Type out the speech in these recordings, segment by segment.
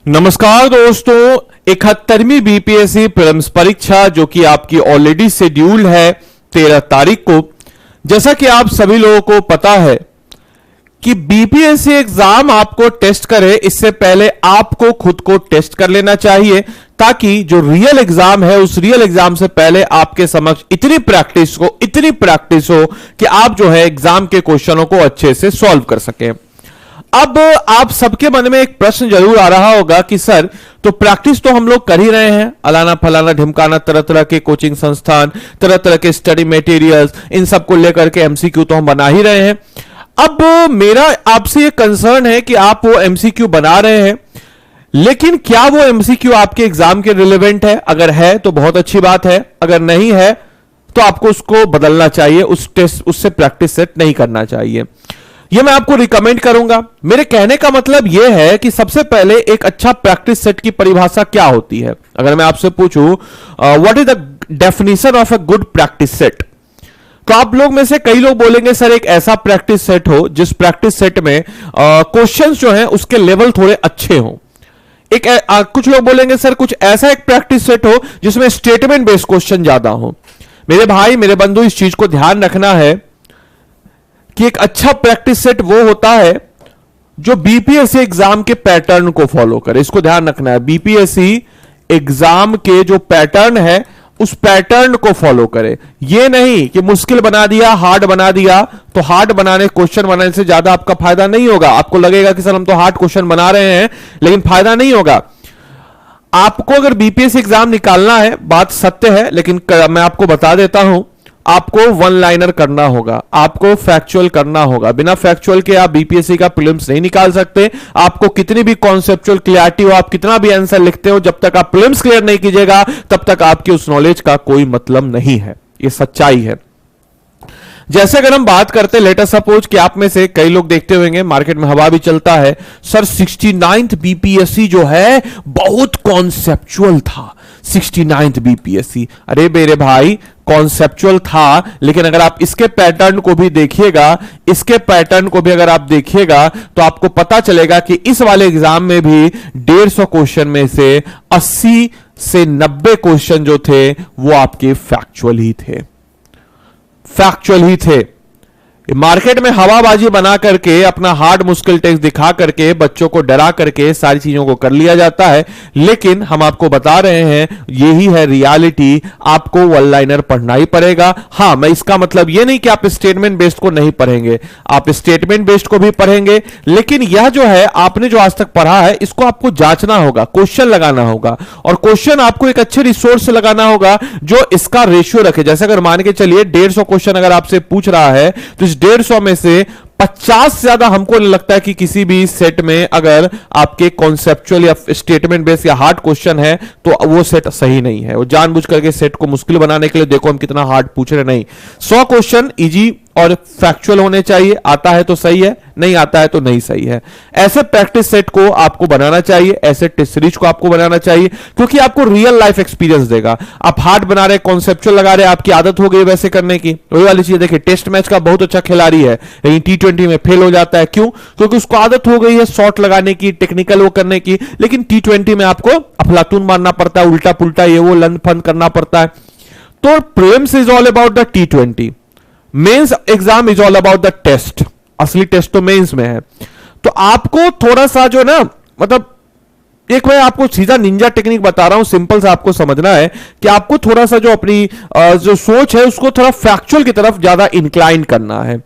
नमस्कार दोस्तों, 71वीं BPSC prelims परीक्षा जो कि आपकी ऑलरेडी शेड्यूल्ड है 13 तारीख को। जैसा कि आप सभी लोगों को पता है कि बीपीएससी एग्जाम आपको टेस्ट करे, इससे पहले आपको खुद को टेस्ट कर लेना चाहिए ताकि जो रियल एग्जाम है उस रियल एग्जाम से पहले आपके समक्ष इतनी प्रैक्टिस हो कि आप जो है एग्जाम के क्वेश्चनों को अच्छे से सॉल्व कर सकें। अब आप सबके मन में एक प्रश्न जरूर आ रहा होगा कि सर, तो प्रैक्टिस तो हम लोग कर ही रहे हैं, अलाना फलाना ढिमकाना, तरह तरह के कोचिंग संस्थान, तरह तरह के स्टडी मटेरियल्स, इन सब को लेकर के एमसीक्यू तो हम बना ही रहे हैं। अब मेरा आपसे ये कंसर्न है कि आप वो एमसीक्यू बना रहे हैं, लेकिन क्या वो एमसीक्यू आपके एग्जाम के रिलेवेंट है? अगर है तो बहुत अच्छी बात है, अगर नहीं है तो आपको उसको बदलना चाहिए, उससे प्रैक्टिस सेट नहीं करना चाहिए। यह मैं आपको रिकमेंड करूंगा। मेरे कहने का मतलब यह है कि सबसे पहले एक अच्छा प्रैक्टिस सेट की परिभाषा क्या होती है। अगर मैं आपसे पूछूं what is the definition of a good practice set, तो आप लोग में से कई लोग बोलेंगे सर एक ऐसा प्रैक्टिस सेट हो जिस प्रैक्टिस सेट में क्वेश्चंस जो हैं उसके लेवल थोड़े अच्छे हों। कुछ लोग बोलेंगे सर कुछ ऐसा एक प्रैक्टिस सेट हो जिसमें स्टेटमेंट बेस्ड क्वेश्चन ज्यादा हो। मेरे भाई, मेरे बंधु, इस चीज को ध्यान रखना है कि एक अच्छा प्रैक्टिस सेट वो होता है जो बीपीएससी एग्जाम के पैटर्न को फॉलो करे। इसको ध्यान रखना है, बीपीएससी एग्जाम के जो पैटर्न है उस पैटर्न को फॉलो करे। ये नहीं कि मुश्किल बना दिया, हार्ड बना दिया, तो हार्ड क्वेश्चन बनाने से ज्यादा आपका फायदा नहीं होगा। आपको लगेगा कि सर हम तो हार्ड क्वेश्चन बना रहे हैं, लेकिन फायदा नहीं होगा। आपको अगर बीपीएससी एग्जाम निकालना है, बात सत्य है, लेकिन मैं आपको बता देता हूं, आपको वन लाइनर करना होगा, आपको फैक्चुअल करना होगा। बिना फैक्चुअल के आप बीपीएससी का प्रीलिम्स नहीं निकाल सकते। आपको कितनी भी कॉन्सेप्चुअल क्लियरिटी हो, आप कितना भी आंसर लिखते हो, जब तक आप प्रीलिम्स क्लियर नहीं कीजिएगा तब तक आपकी उस नॉलेज का कोई मतलब नहीं है। ये सच्चाई है। जैसे अगर हम बात करते, लेट अस सपोज कि आप में से कई लोग देखते होंगे, मार्केट में हवा भी चलता है, सर 69th बीपीएससी जो है बहुत कॉन्सेप्चुअल था। 69th बीपीएससी, अरे मेरे भाई कॉन्सेप्चुअल था, लेकिन अगर आप इसके पैटर्न को भी देखिएगा, अगर आप देखिएगा तो आपको पता चलेगा कि इस वाले एग्जाम में भी 150 क्वेश्चन में से 80 से 90 क्वेश्चन जो थे वो आपके फैक्चुअल ही थे। मार्केट में हवाबाजी बना करके, अपना हार्ड मुश्किल टेक्स्ट दिखा करके, बच्चों को डरा करके सारी चीजों को कर लिया जाता है। लेकिन हम आपको बता रहे हैं यही है रियलिटी, आपको वन लाइनर पढ़ना ही पड़ेगा। हां, मैं इसका मतलब यह नहीं कि आप स्टेटमेंट बेस्ड को नहीं पढ़ेंगे, आप स्टेटमेंट बेस्ड को भी पढ़ेंगे, लेकिन यह जो है आपने जो आज तक पढ़ा है इसको आपको जांचना होगा, क्वेश्चन लगाना होगा, और क्वेश्चन आपको एक अच्छे रिसोर्स से लगाना होगा जो इसका रेशियो रखे। जैसे अगर मान के चलिए 150 क्वेश्चन अगर आपसे पूछ रहा है तो 150 में से 50 से ज्यादा हमको लगता है कि किसी भी सेट में अगर आपके कॉन्सेप्चुअल या स्टेटमेंट बेस या हार्ड क्वेश्चन है तो वो सेट सही नहीं है। वो जानबूझ करके सेट को मुश्किल बनाने के लिए, देखो हम कितना हार्ड पूछ रहे, नहीं। 100 क्वेश्चन इजी और फैक्चुअल होने चाहिए। आता है तो सही है, नहीं आता है तो नहीं सही है। ऐसे प्रैक्टिस सेट को आपको बनाना चाहिए, ऐसे टेस्ट सीरीज को आपको बनाना चाहिए, क्योंकि आपको रियल लाइफ एक्सपीरियंस देगा। आप हार्ड बना रहे, कॉन्सेप्चुअल लगा रहे, आपकी आदत हो गई वैसे करने की, वही वाली चीज। देखिए, टेस्ट मैच का बहुत अच्छा खिलाड़ी है, लेकिन T20 में फेल हो जाता है। क्यों? क्योंकि उसको आदत हो गई है शॉट लगाने की, टेक्निकल वो करने की, लेकिन T20 में आपको अफलातून मारना पड़ता है, उल्टा पुल्टा ये वो लन फन करना पड़ता है। तो prelims is all about the T20, mains exam is all about the test. असली टेस्ट तो मेंस में है। तो आपको थोड़ा सा जो ना, मतलब एक मैं आपको सीधा निंजा टेक्निक बता रहा हूं, सिंपल सा आपको समझना है कि आपको थोड़ा सा जो अपनी जो सोच है उसको थोड़ा फैक्चुअल की तरफ ज्यादा इंक्लाइन करना है।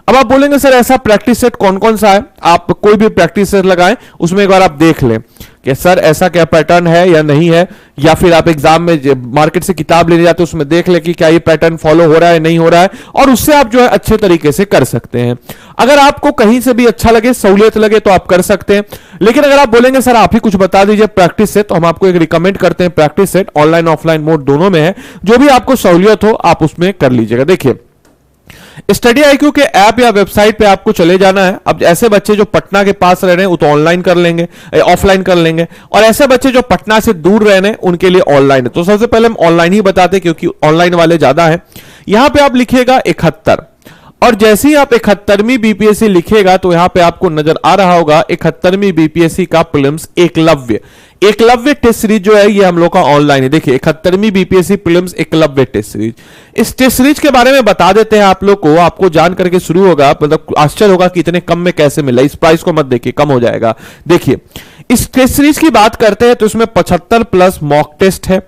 अब आप बोलेंगे सर ऐसा प्रैक्टिस सेट कौन कौन सा है? आप कोई भी प्रैक्टिस सेट लगाएं, उसमें एक बार आप देख लें कि सर ऐसा क्या पैटर्न है या नहीं है, या फिर आप एग्जाम में मार्केट से किताब लेने जाते हैं उसमें देख ले कि क्या ये पैटर्न फॉलो हो रहा है नहीं हो रहा है, और उससे आप जो है अच्छे तरीके से कर सकते हैं। अगर आपको कहीं से भी अच्छा लगे, सहूलियत लगे तो आप कर सकते हैं। लेकिन अगर आप बोलेंगे सर आप ही कुछ बता दीजिए प्रैक्टिस सेट, तो हम आपको एक रिकमेंड करते हैं practice set, online offline mode दोनों में है, जो भी आपको सहूलियत हो आप उसमें कर लीजिएगा। देखिए, स्टडी आईक्यू के ऐप या वेबसाइट पे आपको चले जाना है। अब ऐसे बच्चे जो पटना के पास रह रहे हैं वो तो ऑनलाइन कर लेंगे, ऑफलाइन कर लेंगे, और ऐसे बच्चे जो पटना से दूर रह रहे हैं उनके लिए ऑनलाइन है। तो सबसे पहले हम ऑनलाइन ही बताते हैं क्योंकि ऑनलाइन वाले ज्यादा है। यहां पे आप लिखिएगा 71, और जैसे ही आप 71वीं बीपीएससी लिखेगा तो यहां पे आपको नजर आ रहा होगा 71वीं बीपीएससी का prelims Eklavya. Eklavya test series जो है ये हम लोग का ऑनलाइन है। देखिए 71वीं BPSC prelims Eklavya test series, इस टेस्ट सीरीज के बारे में बता देते हैं आप लोग को, आपको जान करके शुरू होगा, मतलब आश्चर्य होगा कि इतने कम में कैसे मिला। इस प्राइस को मत देखिए, कम हो जाएगा। देखिए इस टेस्ट सीरीज की बात करते हैं तो इसमें 75 प्लस मॉक टेस्ट है।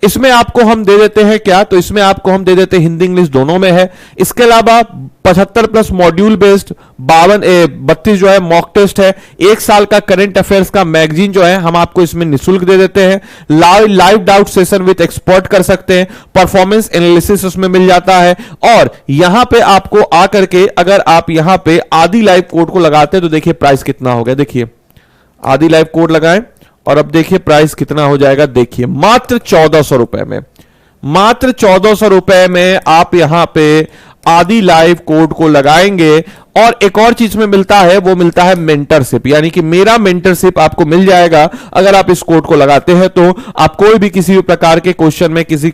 इसमें आपको हम दे देते हैं क्या, तो इसमें आपको हम दे देते हैं हिंदी इंग्लिश दोनों में है। इसके अलावा 75 प्लस मॉड्यूल बेस्ड 32 जो है मॉक टेस्ट है। 1 साल का करंट अफेयर्स का मैगजीन जो है हम आपको इसमें निःशुल्क दे देते हैं। Live doubt session with expert कर सकते हैं। परफॉर्मेंस एनालिसिस उसमें मिल जाता है। और यहां पे आपको आकर के अगर आप यहां पे आदि लाइव कोड को लगाते हैं तो देखिए प्राइस कितना हो गया। देखिए आदि लाइव कोड लगाएं और अब देखिए प्राइस कितना हो जाएगा। देखिए मात्र 1400 रुपए में, मात्र 1400 रुपए में आप यहां पे आदि लाइव कोड को लगाएंगे। और एक और चीज में मिलता है, वो मिलता है मेंटरशिप, यानी कि मेरा मेंटरशिप आपको मिल जाएगा अगर आप इस कोड को लगाते हैं। तो आप कोई भी किसी भी प्रकार के क्वेश्चन में किसी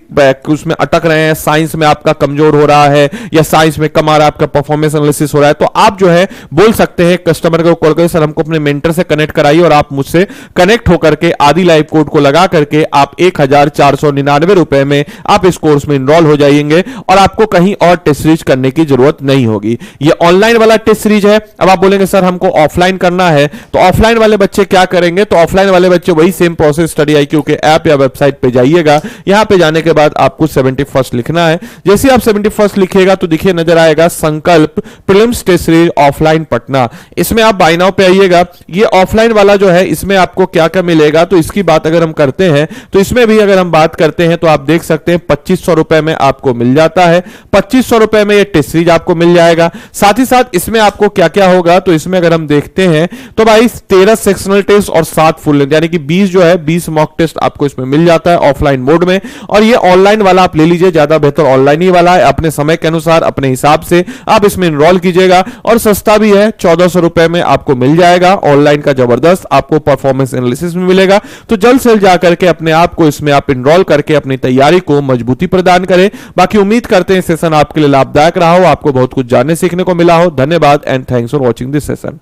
उसमें अटक रहे हैं, साइंस में आपका कमजोर हो रहा है या साइंस में कम आ रहा है, आपका परफॉर्मेंस एनालिसिस हो रहा है, तो आप जो है बोल सकते हैं कस्टमर को कॉल करके, सर हमको अपने मेंटर से कनेक्ट कराइए, और आप मुझसे कनेक्ट होकर के आदि लाइव कोड को लगा करके आप 1499 रुपए में आप इस कोर्स में इनरोल हो जाएंगे और आपको कहीं और टेस्ट सीरीज करने की जरूरत नहीं होगी। ये ऑनलाइन वाला टेस्ट सीरीज है। अब आप बोलेंगे सर हमको ऑफलाइन करना है, तो ऑफलाइन वाले बच्चे क्या करेंगे, तो ऑफलाइन वाले बच्चे वही सेम प्रोसेस स्टडी IQ के ऐप या वेबसाइट पे जाइएगा। यहां पे जाने के बाद आपको 71st लिखना है। जैसे आप 71st लिखेगा तो देखिए नजर आएगा Sankalp prelims test series offline Patna. इसमें आप बाय नाउ पे आइएगा। ये ऑफलाइन वाला जो है इसमें आपको क्या क्या मिलेगा, तो इसकी बात अगर हम करते हैं तो इसमें भी अगर हम बात करते हैं तो आप देख सकते हैं 2500 रुपए में आपको मिल जाता है। 2500 रुपए में ये टेस्ट सीरीज आपको मिल जाएगा। साथ ही साथ इसमें आपको क्या क्या होगा, तो इसमें अगर हम देखते हैं तो भाई 13 सेक्शनल टेस्ट और 7 फुल लेंथ, यानी कि 20 जो है 20 मॉक टेस्ट आपको इसमें मिल जाता है ऑफलाइन मोड में। और ये ऑनलाइन वाला आप ले लीजिए, ज्यादा बेहतर ऑनलाइन ही वाला है। अपने समय के अनुसार अपने हिसाब से आप इसमें इनरोल कीजिएगा और सस्ता भी है, 1400 रुपए में आपको मिल जाएगा। ऑनलाइन का जबरदस्त आपको परफॉर्मेंस एनालिसिस में मिलेगा। तो जल्द से जल्द जाकर के अपने आप को इसमें आप इनरोल करके अपनी तैयारी को मजबूती प्रदान करें। बाकी उम्मीद करते हैं सेशन आपके लिए लाभदायक रहा हो, आपको बहुत कुछ जानने सीखने को मिला हो। धन्यवाद and thanks for watching this session.